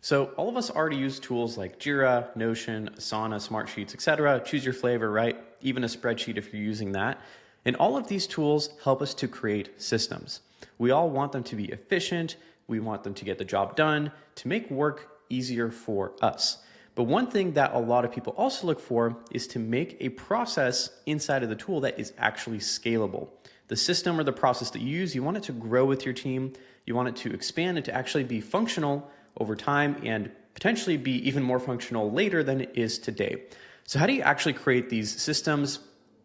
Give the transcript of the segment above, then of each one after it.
So all of us already use tools like Jira, Notion, Asana, Smartsheets, etc. Choose your flavor, right? Even a spreadsheet if you're using that. And all of these tools help us to create systems. We all want them to be efficient. We want them to get the job done, to make work easier for us. But one thing that a lot of people also look for is to make a process inside of the tool that is actually scalable. The system or the process that you use, you want it to grow with your team. You want it to expand and to actually be functional over time and potentially be even more functional later than it is today. So how do you actually create these systems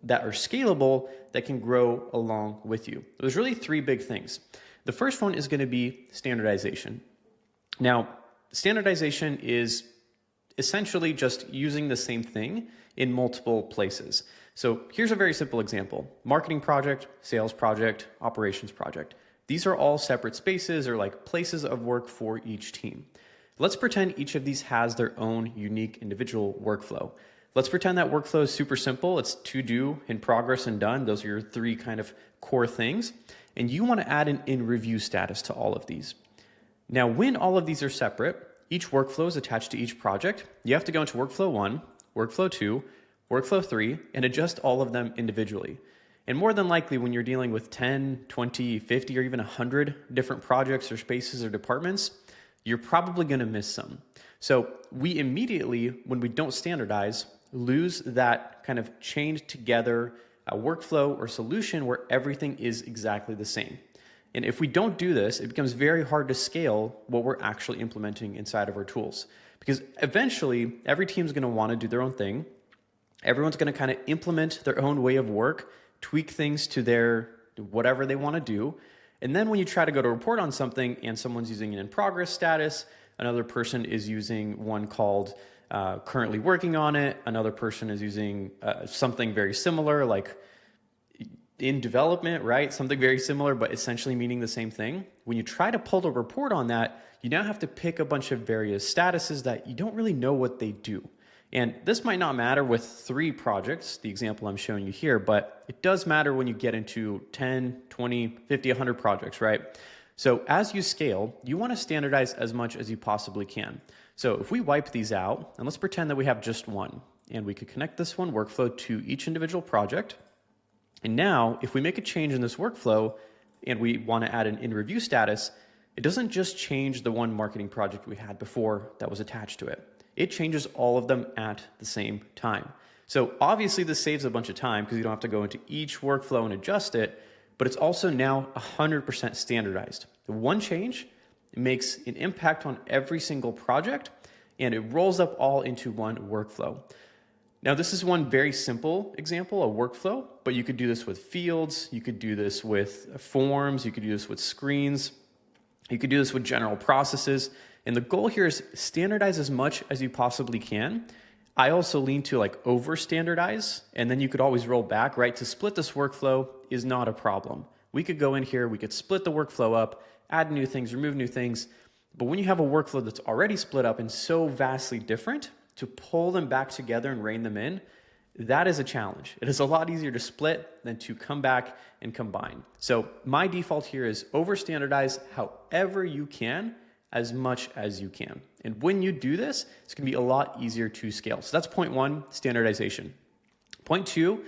that are scalable that can grow along with you? There's really three big things. The first one is going to be standardization. Now, standardization is essentially just using the same thing in multiple places. So here's a very simple example. Marketing project, sales project, operations project. These are all separate spaces or like places of work for each team. Let's pretend each of these has their own unique individual workflow. Let's pretend that workflow is super simple. It's to do, in progress, and done. Those are your three kind of core things. And you want to add an in review status to all of these. Now, when all of these are separate, each workflow is attached to each project. You have to go into workflow 1, workflow 2, workflow 3, and adjust all of them individually. And more than likely, when you're dealing with 10, 20, 50, or even 100 different projects or spaces or departments, you're probably going to miss some. So we immediately, when we don't standardize, lose that kind of chained together workflow or solution where everything is exactly the same. And if we don't do this, it becomes very hard to scale what we're actually implementing inside of our tools. Because eventually, every team's going to want to do their own thing. Everyone's going to kind of implement their own way of work, tweak things to their whatever they want to do. And then when you try to go to report on something and someone's using an in progress status, another person is using one called currently working on it, another person is using something very similar like in development, right? Something very similar, but essentially meaning the same thing. When you try to pull a report on that, you now have to pick a bunch of various statuses that you don't really know what they do. And this might not matter with 3 projects, the example I'm showing you here, but it does matter when you get into 10, 20, 50, 100 projects, right? So as you scale, you want to standardize as much as you possibly can. So if we wipe these out, and let's pretend that we have just one, and we could connect this one workflow to each individual project. And now, if we make a change in this workflow and we want to add an in review status, it doesn't just change the one marketing project we had before that was attached to it. It changes all of them at the same time. So obviously this saves a bunch of time because you don't have to go into each workflow and adjust it, but it's also now 100% standardized. The one change makes an impact on every single project and it rolls up all into one workflow. Now, this is one very simple example, a workflow, but you could do this with fields, you could do this with forms, you could do this with screens, you could do this with general processes. And the goal here is standardize as much as you possibly can. I also lean to like over standardize, and then you could always roll back, right? To split this workflow is not a problem. We could go in here, we could split the workflow up, add new things, remove new things. But when you have a workflow that's already split up and so vastly different, to pull them back together and rein them in, that is a challenge. It is a lot easier to split than to come back and combine. So my default here is over standardize however you can, as much as you can. And when you do this, it's going to be a lot easier to scale. So that's point 1, standardization. Point 2,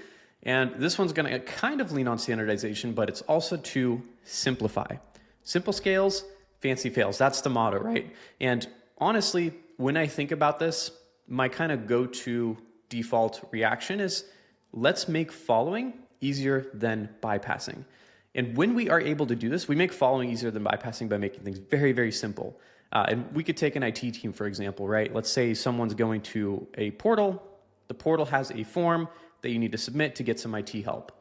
and this one's going to kind of lean on standardization, but it's also to simplify. Simple scales, fancy fails. That's the motto, right? And honestly, when I think about this, my kind of go-to default reaction is let's make following easier than bypassing. And when we are able to do this, we make following easier than bypassing by making things very, very simple. And we could take an IT team, for example, right? Let's say someone's going to a portal. The portal has a form that you need to submit to get some IT help.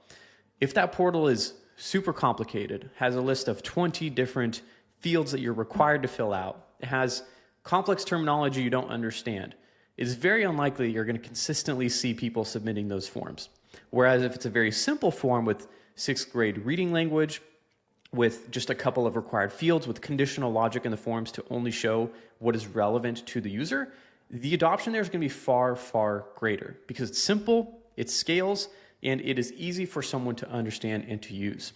If that portal is super complicated, has a list of 20 different fields that you're required to fill out, it has complex terminology you don't understand, it's very unlikely you're going to consistently see people submitting those forms. Whereas if it's a very simple form with 6th grade reading language, with just a couple of required fields, with conditional logic in the forms to only show what is relevant to the user, the adoption there is going to be far, far greater because it's simple, it scales, and it is easy for someone to understand and to use.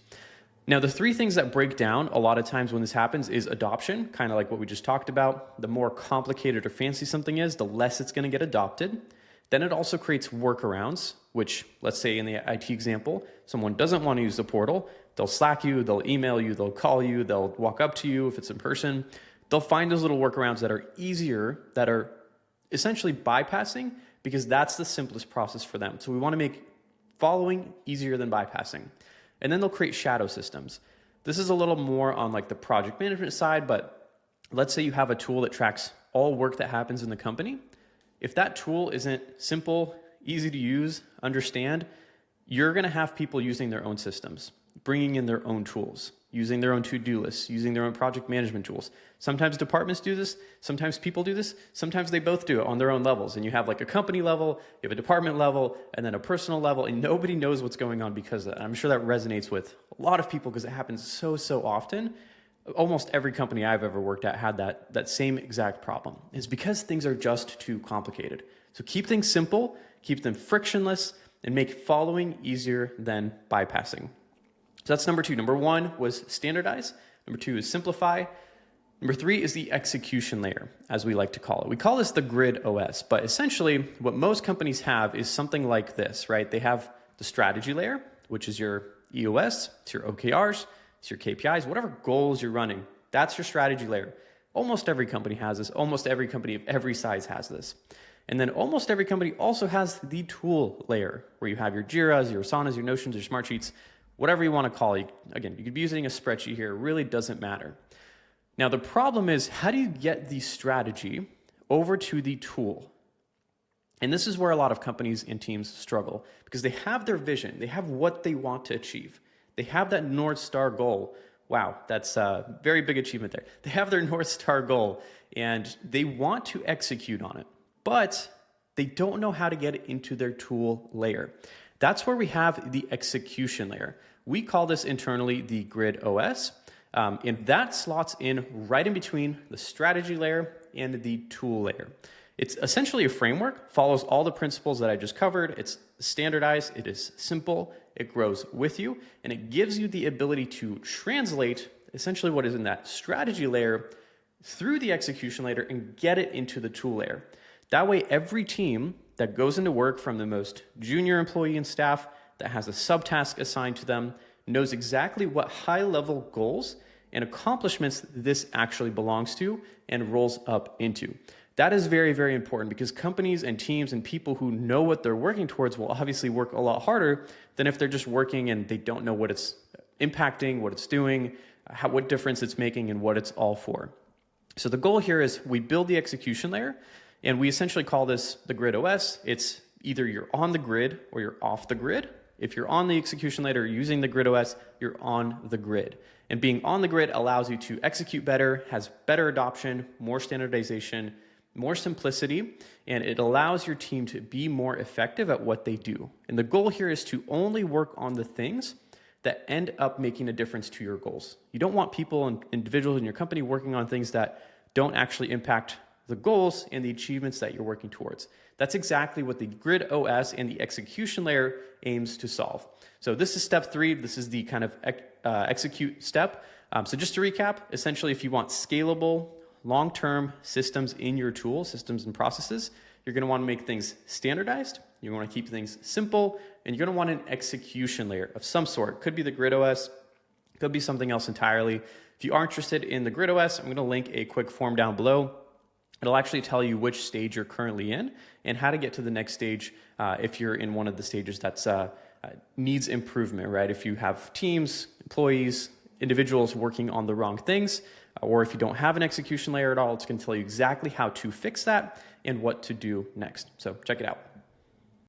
Now, the three things that break down a lot of times when this happens is adoption, kind of like what we just talked about. The more complicated or fancy something is, the less it's going to get adopted. Then it also creates workarounds, which, let's say in the IT example, someone doesn't want to use the portal. They'll Slack you, they'll email you, they'll call you, they'll walk up to you if it's in person. They'll find those little workarounds that are easier, that are essentially bypassing, because that's the simplest process for them. So we want to make following easier than bypassing. And then they'll create shadow systems. This is a little more on like the project management side, but let's say you have a tool that tracks all work that happens in the company. If that tool isn't simple, easy to use, understand, you're going to have people using their own systems, bringing in their own tools, using their own to-do lists, using their own project management tools. Sometimes departments do this, sometimes people do this, sometimes they both do it on their own levels. And you have like a company level, you have a department level, and then a personal level, and nobody knows what's going on because of that. I'm sure that resonates with a lot of people because it happens so often. Almost every company I've ever worked at had that same exact problem. It's because things are just too complicated. So keep things simple, keep them frictionless, and make following easier than bypassing. So that's number two. Number one was standardize. Number two is simplify. Number three is the execution layer, as we like to call it. We call this the GRYD OS, but essentially what most companies have is something like this, right? They have the strategy layer, which is your EOS, it's your OKRs, it's your KPIs, whatever goals you're running, that's your strategy layer. Almost every company has this. Almost every company of every size has this. And then almost every company also has the tool layer, where you have your Jiras, your Asanas, your Notions, your Smartsheets, whatever you want to call it. Again, you could be using a spreadsheet here. It really doesn't matter. Now, the problem is, how do you get the strategy over to the tool? And this is where a lot of companies and teams struggle, because they have their vision. They have what they want to achieve. They have that North Star goal. Wow, that's a very big achievement there. They have their North Star goal, and they want to execute on it, but they don't know how to get it into their tool layer. That's where we have the execution layer. We call this internally the GRYD OS, and that slots in right in between the strategy layer and the tool layer. It's essentially a framework, follows all the principles that I just covered. It's standardized, it is simple, it grows with you, and it gives you the ability to translate essentially what is in that strategy layer through the execution layer and get it into the tool layer. That way, every team that goes into work, from the most junior employee and staff that has a subtask assigned to them, knows exactly what high-level goals and accomplishments this actually belongs to and rolls up into. That is very, very important, because companies and teams and people who know what they're working towards will obviously work a lot harder than if they're just working and they don't know what it's impacting, what it's doing, what difference it's making, and what it's all for. So the goal here is we build the execution layer, and we essentially call this the GRYD OS. It's either you're on the grid or you're off the grid. If you're on the execution layer using the GRYD OS, you're on the grid. And being on the grid allows you to execute better, has better adoption, more standardization, more simplicity, and it allows your team to be more effective at what they do. And the goal here is to only work on the things that end up making a difference to your goals. You don't want people and individuals in your company working on things that don't actually impact the goals and the achievements that you're working towards. That's exactly what the GRYD OS and the execution layer aims to solve. So this is step three. This is the kind of execute step. So just to recap, essentially, if you want scalable, long-term systems in your tool, systems and processes, you're going to want to make things standardized. You want to keep things simple, and you're going to want an execution layer of some sort. Could be the GRYD OS, could be something else entirely. If you are interested in the GRYD OS, I'm going to link a quick form down below. It'll actually tell you which stage you're currently in and how to get to the next stage if you're in one of the stages that's needs improvement, right? If you have teams, employees, individuals working on the wrong things, or if you don't have an execution layer at all, it's going to tell you exactly how to fix that and what to do next. So check it out.